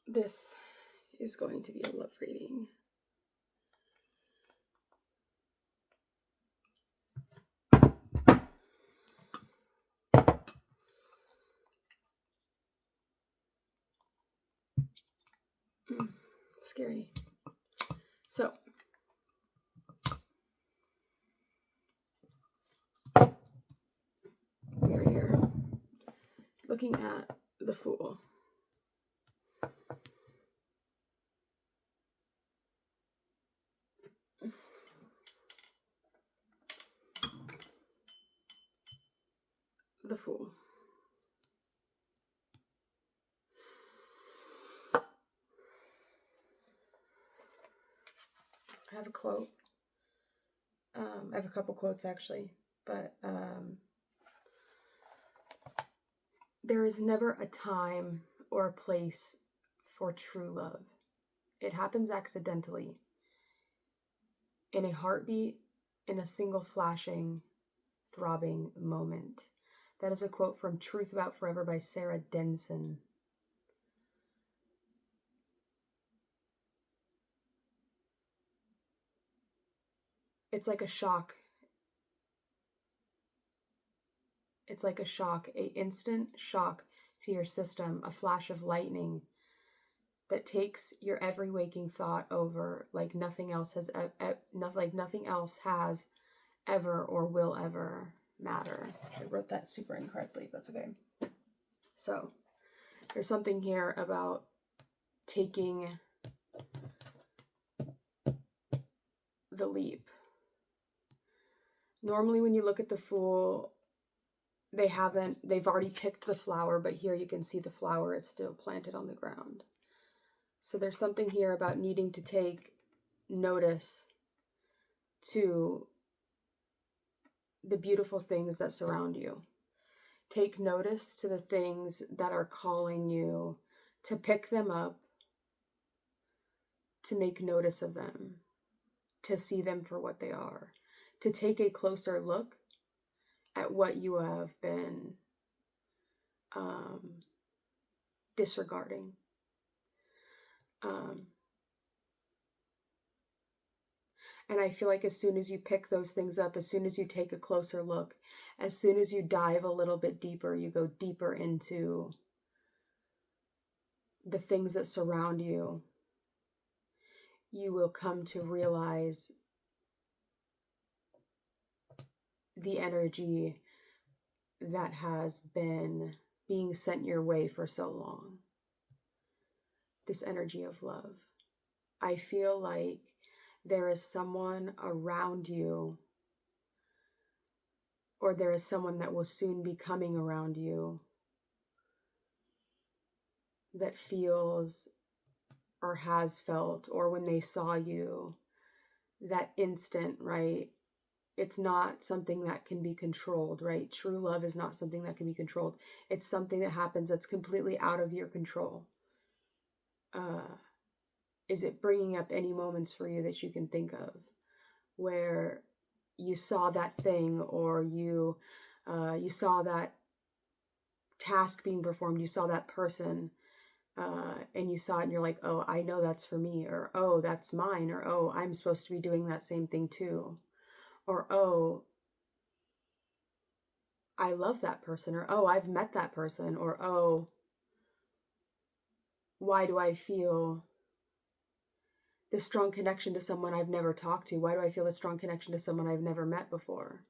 This is going to be a love reading. Scary. So, we're here looking at the Fool. The Fool. I have a quote. I have a couple quotes actually, but there is never a time or a place for true love. It happens accidentally, in a heartbeat, in a single flashing, throbbing moment. That is a quote from Truth About Forever by Sarah Denson. It's like a shock. It's like a shock, a instant shock to your system, a flash of lightning that takes your every waking thought over like nothing else has ever or will ever matter. I wrote that super incorrectly, but that's okay. So there's something here about taking the leap. Normally when you look at the Fool, they've already picked the flower, but here you can see the flower is still planted on the ground. So there's something here about needing to take notice to the beautiful things that surround you. Take notice to the things that are calling you, to pick them up, to make notice of them, to see them for what they are, to take a closer look at what you have been disregarding. And I feel like as soon as you pick those things up, as soon as you take a closer look, as soon as you dive a little bit deeper, you go deeper into the things that surround you, you will come to realize the energy that has been being sent your way for so long. This energy of love. I feel like there is someone around you, or there is someone that will soon be coming around you that feels or has felt, or when they saw you, that instant, right? It's not something that can be controlled, right? True love is not something that can be controlled. It's something that happens that's completely out of your control. Is it bringing up any moments for you that you can think of where you saw that thing, or you saw that task being performed, you saw that person, and you saw it and you're like, oh, I know that's for me, or oh, that's mine, or oh, I'm supposed to be doing that same thing too, or oh, I love that person, or oh, I've met that person, or oh, why do I feel this strong connection to someone I've never talked to? Why do I feel a strong connection to someone I've never met before?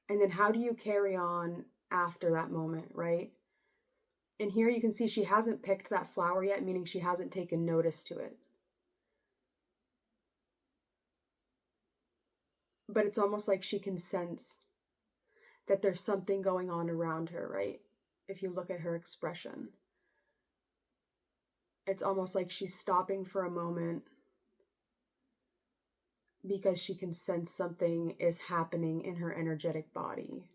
And then how do you carry on after that moment, right? And here you can see she hasn't picked that flower yet, meaning she hasn't taken notice to it. But it's almost like she can sense that there's something going on around her, right? If you look at her expression, it's almost like she's stopping for a moment because she can sense something is happening in her energetic body.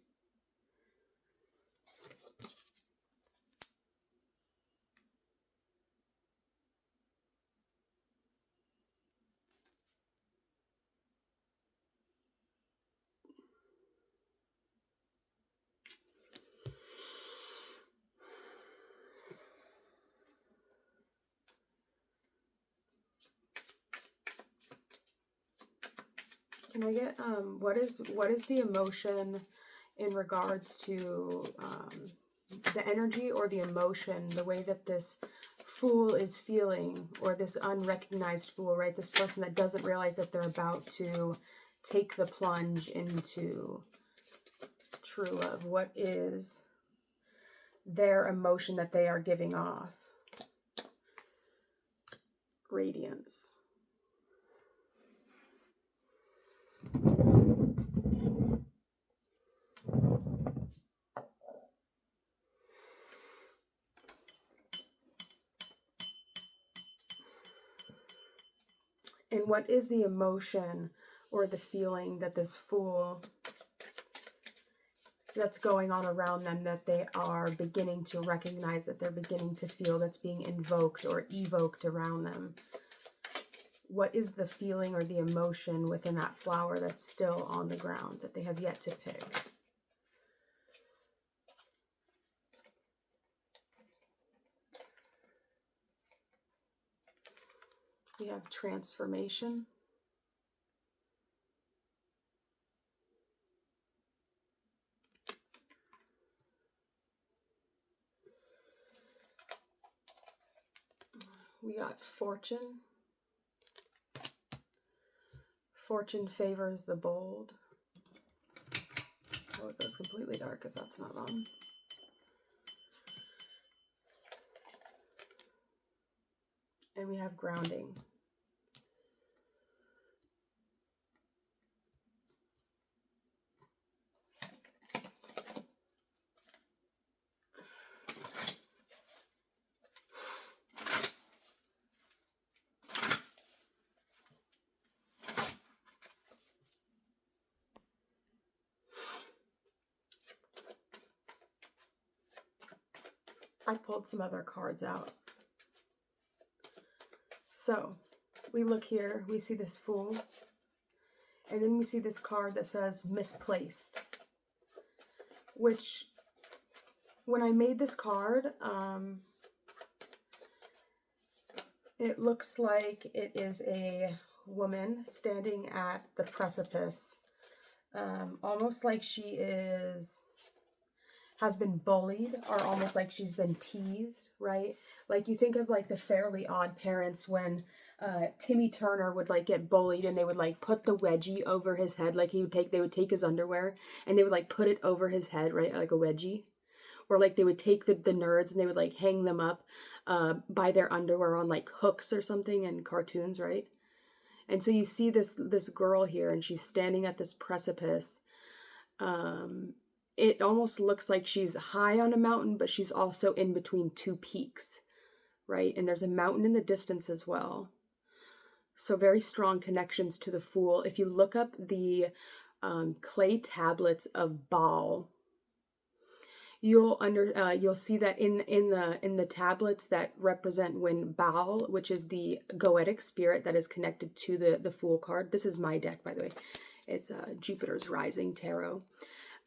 Can I get what is the emotion in regards to the energy or the emotion, the way that this fool is feeling, or this unrecognized fool, right? This person that doesn't realize that they're about to take the plunge into true love. What is their emotion that they are giving off? Radiance. And what is the emotion or the feeling that this fool that's going on around them, that they are beginning to recognize, that they're beginning to feel, that's being invoked or evoked around them? What is the feeling or the emotion within that flower that's still on the ground that they have yet to pick? We have transformation. We got fortune. Fortune favors the bold. Oh, it goes completely dark if that's not on. And we have grounding. I pulled some other cards out. So we look here, we see this fool, and then we see this card that says misplaced, which when I made this card, it looks like it is a woman standing at the precipice, almost like she has been bullied, or almost like she's been teased, right? Like you think of like the Fairly Odd Parents when Timmy Turner would like get bullied and they would like put the wedgie over his head, like they would take his underwear and they would like put it over his head, right? Like a wedgie. Or like they would take the nerds and they would like hang them up by their underwear on like hooks or something in cartoons, right? And so you see this girl here and she's standing at this precipice. It almost looks like she's high on a mountain, but she's also in between two peaks, right? And there's a mountain in the distance as well. So very strong connections to the Fool. If you look up the clay tablets of Baal, you'll see that in the tablets that represent when Baal, which is the Goetic spirit that is connected to the Fool card. This is my deck, by the way. It's Jupiter's Rising Tarot.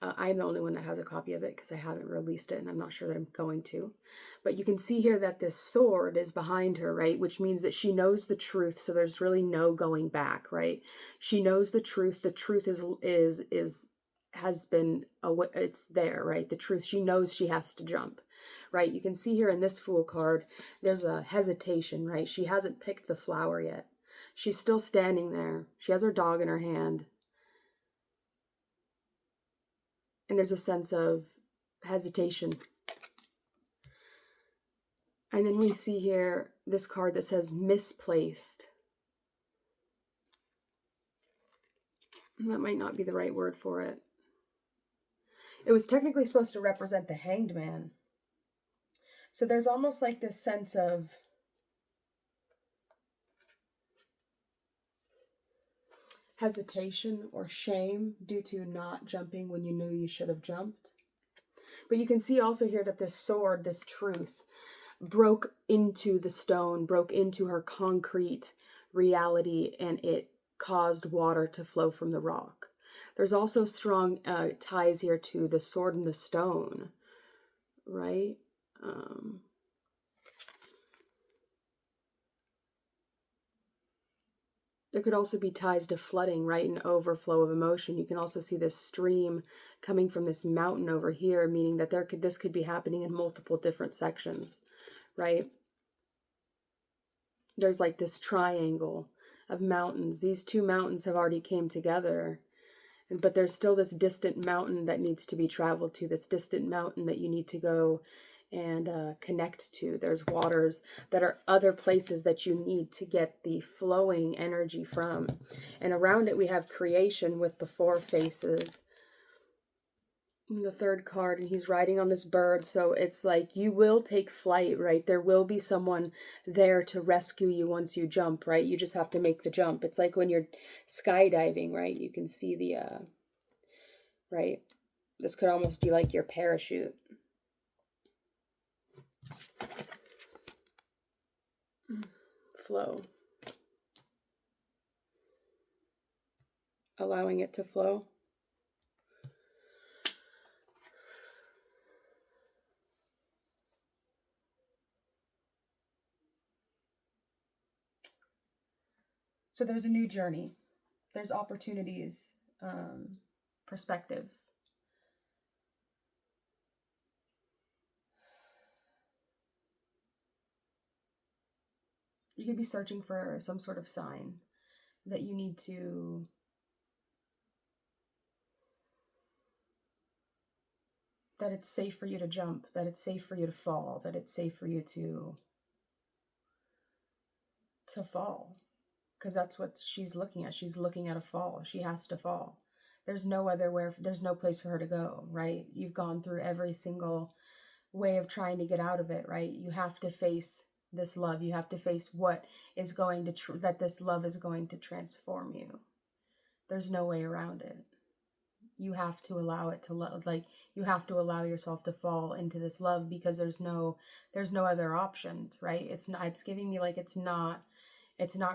I'm the only one that has a copy of it because I haven't released it and I'm not sure that I'm going to. But you can see here that this sword is behind her, right? Which means that she knows the truth, so there's really no going back, right? She knows the truth. The truth has been, it's there, right? The truth, she knows she has to jump, right? You can see here in this Fool card, there's a hesitation, right? She hasn't picked the flower yet. She's still standing there. She has her dog in her hand. And there's a sense of hesitation. And then we see here this card that says misplaced. That might not be the right word for it. It was technically supposed to represent the Hanged Man. So there's almost like this sense of hesitation or shame due to not jumping when you knew you should have jumped. But you can see also here that this sword, this truth, broke into the stone, broke into her concrete reality, and it caused water to flow from the rock. There's also strong ties here to the sword and the stone, right? There could also be ties to flooding, right? An overflow of emotion. You can also see this stream coming from this mountain over here, meaning that this could be happening in multiple different sections, right? There's like this triangle of mountains. These two mountains have already came together, but there's still this distant mountain that needs to be traveled to, this distant mountain that you need to go and connect to. There's waters that are other places that you need to get the flowing energy from. And around it we have creation with the four faces. And the third card, and he's riding on this bird, so it's like you will take flight, right? There will be someone there to rescue you once you jump, right? You just have to make the jump. It's like when you're skydiving, right? You can see the right? This could almost be like your parachute. Flow. Allowing it to flow. So there's a new journey. There's opportunities, perspectives. You could be searching for some sort of sign that you need to that it's safe for you to jump, that it's safe for you to fall, that it's safe for you to fall. Because that's what she's looking at. She's looking at a fall. She has to fall. There's no place for her to go, right? You've gone through every single way of trying to get out of it, right? You have to face this love. You have to face what is going to, that this love is going to transform you. There's no way around it. You have to allow it to love, like you have to allow yourself to fall into this love, because there's no other options, right? It's giving me like it's not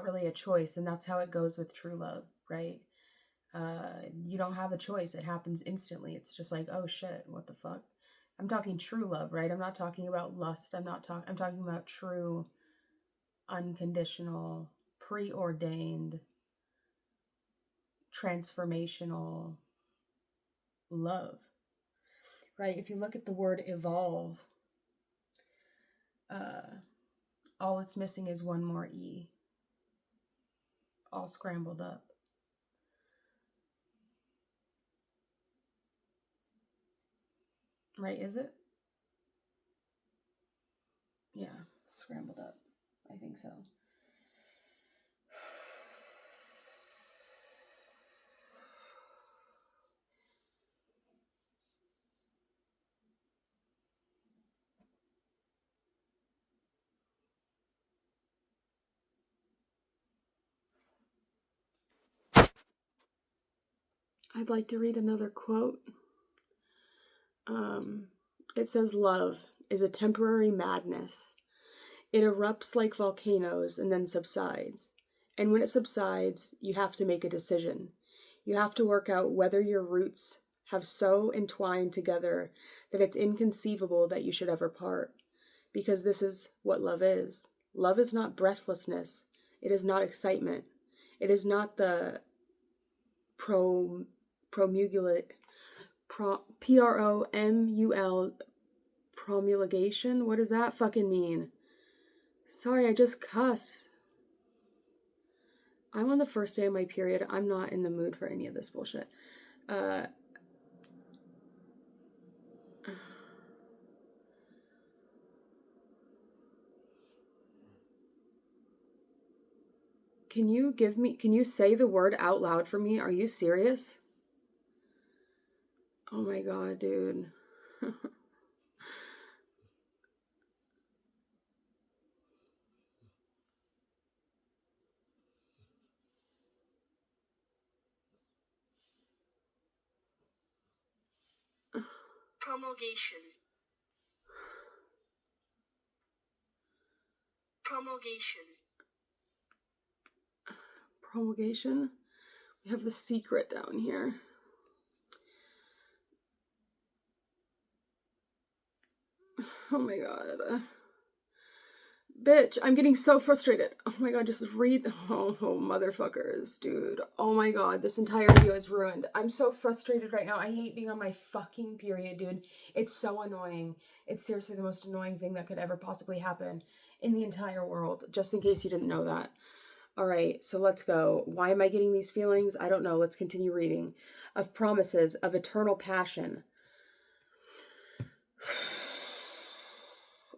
really a choice. And that's how it goes with true love, right? You don't have a choice. It happens instantly. It's just like, oh shit, what the fuck? I'm talking true love, right? I'm not talking about lust. I'm talking about true, unconditional, preordained, transformational love, right? If you look at the word evolve, all it's missing is one more E, all scrambled up. Right, is it? Yeah, scrambled up. I think so. I'd like to read another quote. It says, "Love is a temporary madness. It erupts like volcanoes and then subsides. And when it subsides, you have to make a decision. You have to work out whether your roots have so entwined together that it's inconceivable that you should ever part. Because this is what love is. Love is not breathlessness. It is not excitement. It is not the promulgate, PROMUL, promulgation? What does that fucking mean? Sorry, I just cussed. I'm on the first day of my period. I'm not in the mood for any of this bullshit. Can you say the word out loud for me? Are you serious? Oh my god, dude. Promulgation. Promulgation. Promulgation? We have the secret down here. Oh my god. Bitch, I'm getting so frustrated. Oh my god, just read. Oh, motherfuckers, dude. Oh my god, this entire video is ruined. I'm so frustrated right now. I hate being on my fucking period, dude. It's so annoying. It's seriously the most annoying thing that could ever possibly happen in the entire world, just in case you didn't know that. All right, so let's go. Why am I getting these feelings? I don't know. Let's continue reading. Of promises, of eternal passion.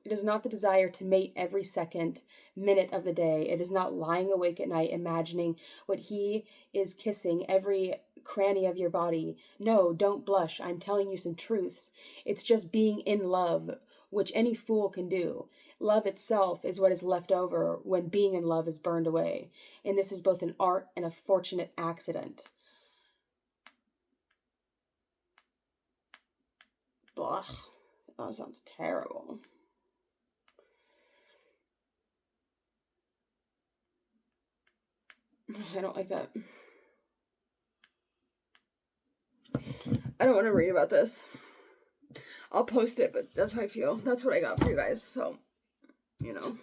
It is not the desire to mate every second, minute of the day. It is not lying awake at night imagining what he is kissing every cranny of your body. No, don't blush. I'm telling you some truths. It's just being in love, which any fool can do. Love itself is what is left over when being in love is burned away. And this is both an art and a fortunate accident. Blah. That sounds terrible. I don't like that. I don't want to read about this. I'll post it, but that's how I feel. That's what I got for you guys. So, you know,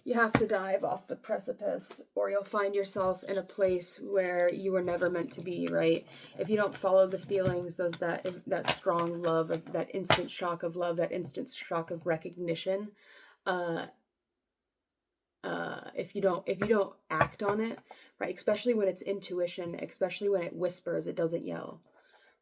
you have to dive off the precipice or you'll find yourself in a place where you were never meant to be, right? If you don't follow the feelings, that strong love, that instant shock of love, that instant shock of recognition, if you don't act on it, right? Especially when it's intuition, especially when it whispers, it doesn't yell,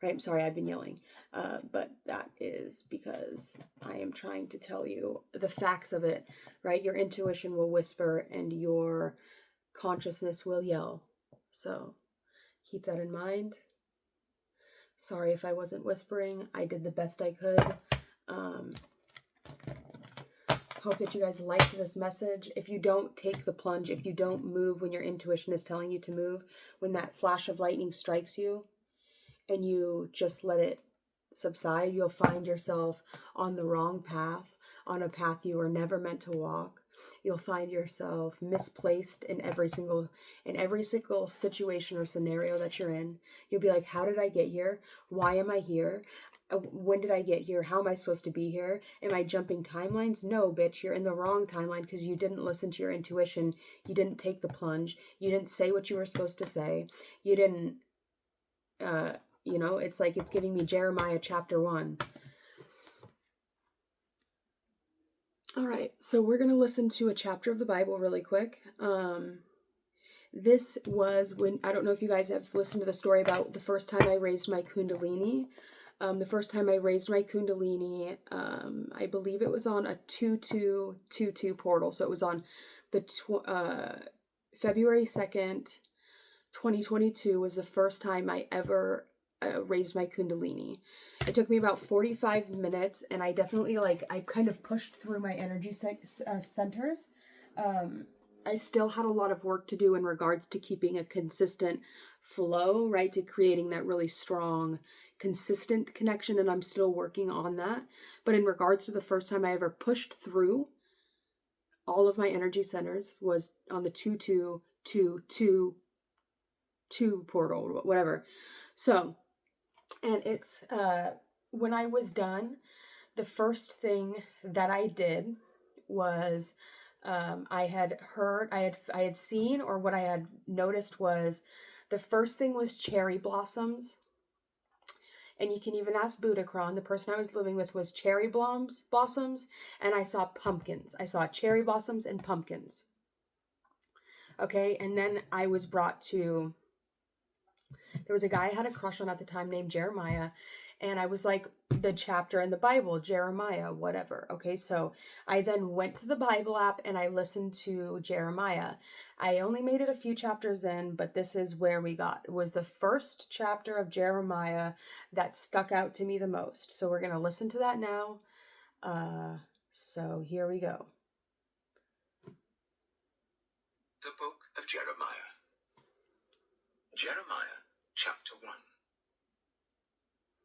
right? I'm sorry, I've been yelling, but that is because I am trying to tell you the facts of it, right? Your intuition will whisper and your consciousness will yell. So keep that in mind. Sorry if I wasn't whispering. I did the best I could. Hope that you guys like this message. If you don't take the plunge, if you don't move when your intuition is telling you to move, when that flash of lightning strikes you and you just let it subside, you'll find yourself on the wrong path, on a path you were never meant to walk. You'll find yourself misplaced in every single situation or scenario that you're in. You'll be like, how did I get here? Why am I here? When did I get here? How am I supposed to be here? Am I jumping timelines? No, bitch, you're in the wrong timeline because you didn't listen to your intuition. You didn't take the plunge. You didn't say what you were supposed to say. You didn't, it's like it's giving me Jeremiah chapter 1. All right, so we're going to listen to a chapter of the Bible really quick. This was when, I don't know if you guys have listened to the story about the first time I raised my Kundalini. The first time I raised my Kundalini, I believe it was on a 2222 portal. So it was on the February 2nd, 2022 was the first time I ever raised my Kundalini. It took me about 45 minutes and I definitely I kind of pushed through my energy centers. I still had a lot of work to do in regards to keeping a consistent flow, right? To creating that really strong, consistent connection. And I'm still working on that. But in regards to the first time I ever pushed through all of my energy centers was on the 2222 portal, whatever. So, and it's, when I was done, the first thing that I did was, I had seen, or what I had noticed was, the first thing was cherry blossoms. And you can even ask Budakron, the person I was living with, was cherry blossoms, and I saw pumpkins. I saw cherry blossoms and pumpkins. Okay, and then I was brought to, there was a guy I had a crush on at the time named Jeremiah, and I was like, the chapter in the Bible, Jeremiah, whatever. Okay, so I then went to the Bible app and I listened to Jeremiah. I only made it a few chapters in, but this is where we got. It was the first chapter of Jeremiah that stuck out to me the most. So we're going to listen to that now. So here we go. The Book of Jeremiah. Jeremiah, chapter 1.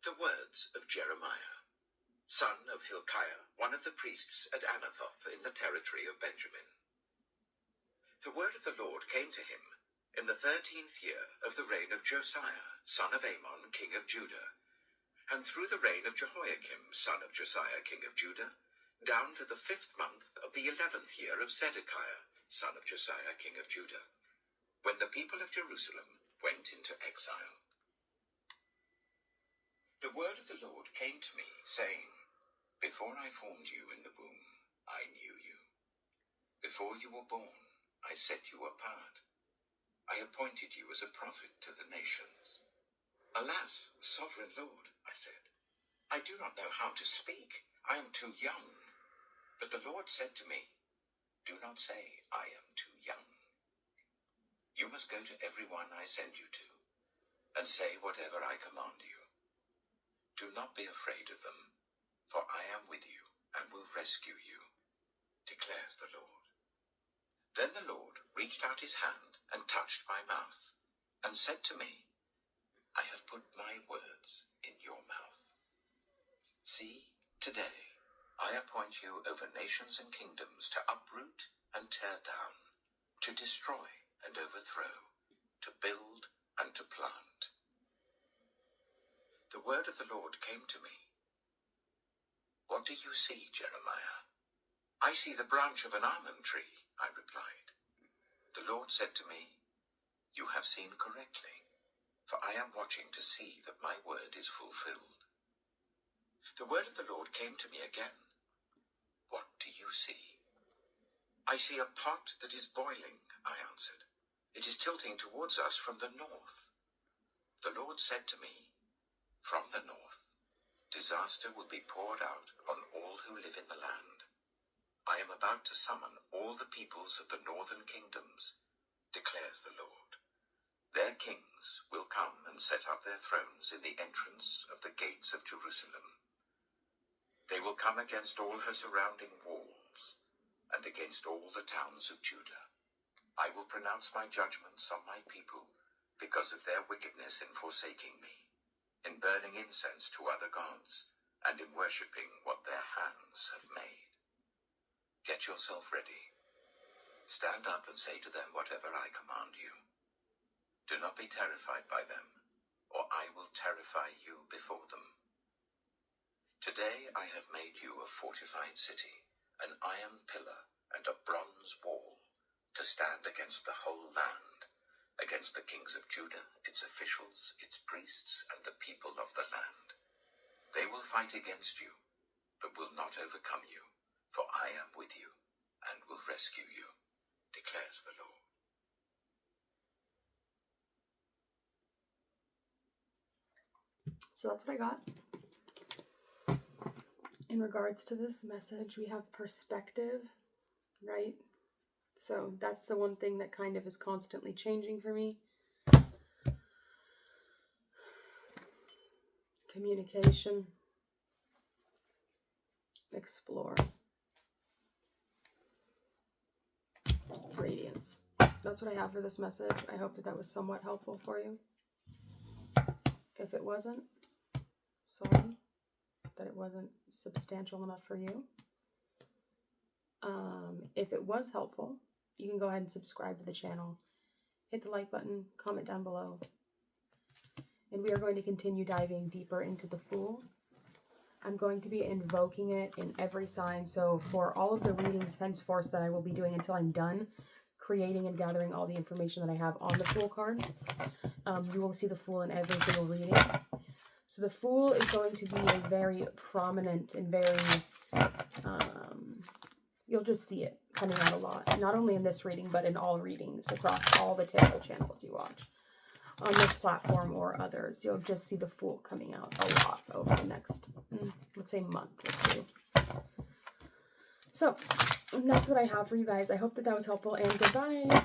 The words of Jeremiah, son of Hilkiah, one of the priests at Anathoth in the territory of Benjamin. The word of the Lord came to him in the 13th year of the reign of Josiah, son of Amon, king of Judah, and through the reign of Jehoiakim, son of Josiah, king of Judah, down to the 5th month of the 11th year of Zedekiah, son of Josiah, king of Judah, when the people of Jerusalem went into exile. The word of the Lord came to me, saying, Before I formed you in the womb, I knew you. Before you were born, I set you apart. I appointed you as a prophet to the nations. Alas, sovereign Lord, I said, I do not know how to speak. I am too young. But the Lord said to me, Do not say, I am too young. You must go to everyone I send you to, and say whatever I command you. Do not be afraid of them, for I am with you and will rescue you, declares the Lord. Then the Lord reached out his hand and touched my mouth, and said to me, I have put my words in your mouth. See, today I appoint you over nations and kingdoms to uproot and tear down, to destroy and overthrow, to build and to plant. The word of the Lord came to me. What do you see, Jeremiah? I see the branch of an almond tree, I replied. The Lord said to me, You have seen correctly, for I am watching to see that my word is fulfilled. The word of the Lord came to me again. What do you see? I see a pot that is boiling, I answered. It is tilting towards us from the north. The Lord said to me, From the north, disaster will be poured out on all who live in the land. I am about to summon all the peoples of the northern kingdoms, declares the Lord. Their kings will come and set up their thrones in the entrance of the gates of Jerusalem. They will come against all her surrounding walls and against all the towns of Judah. I will pronounce my judgments on my people because of their wickedness in forsaking me, in burning incense to other gods, and in worshipping what their hands have made. Get yourself ready. Stand up and say to them whatever I command you. Do not be terrified by them, or I will terrify you before them. Today I have made you a fortified city, an iron pillar and a bronze wall, to stand against the whole land, against the kings of Judah, its officials, its priests, and the people of the land. They will fight against you, but will not overcome you, for I am with you and will rescue you, declares the Lord. So that's what I got. In regards to this message, we have perspective, right? So that's the one thing that kind of is constantly changing for me. Communication. Explore. Radiance. That's what I have for this message. I hope that was somewhat helpful for you. If it wasn't, sorry that it wasn't substantial enough for you. If it was helpful, you can go ahead and subscribe to the channel. Hit the like button, comment down below. And we are going to continue diving deeper into the Fool. I'm going to be invoking it in every sign. So for all of the readings henceforth that I will be doing until I'm done creating and gathering all the information that I have on the Fool card, you will see the Fool in every single reading. So the Fool is going to be a very prominent and very, you'll just see it coming out a lot. Not only in this reading, but in all readings across all the tarot channels you watch on this platform or others. You'll just see the Fool coming out a lot over the next, let's say, month or two. So that's what I have for you guys. I hope that was helpful, and goodbye.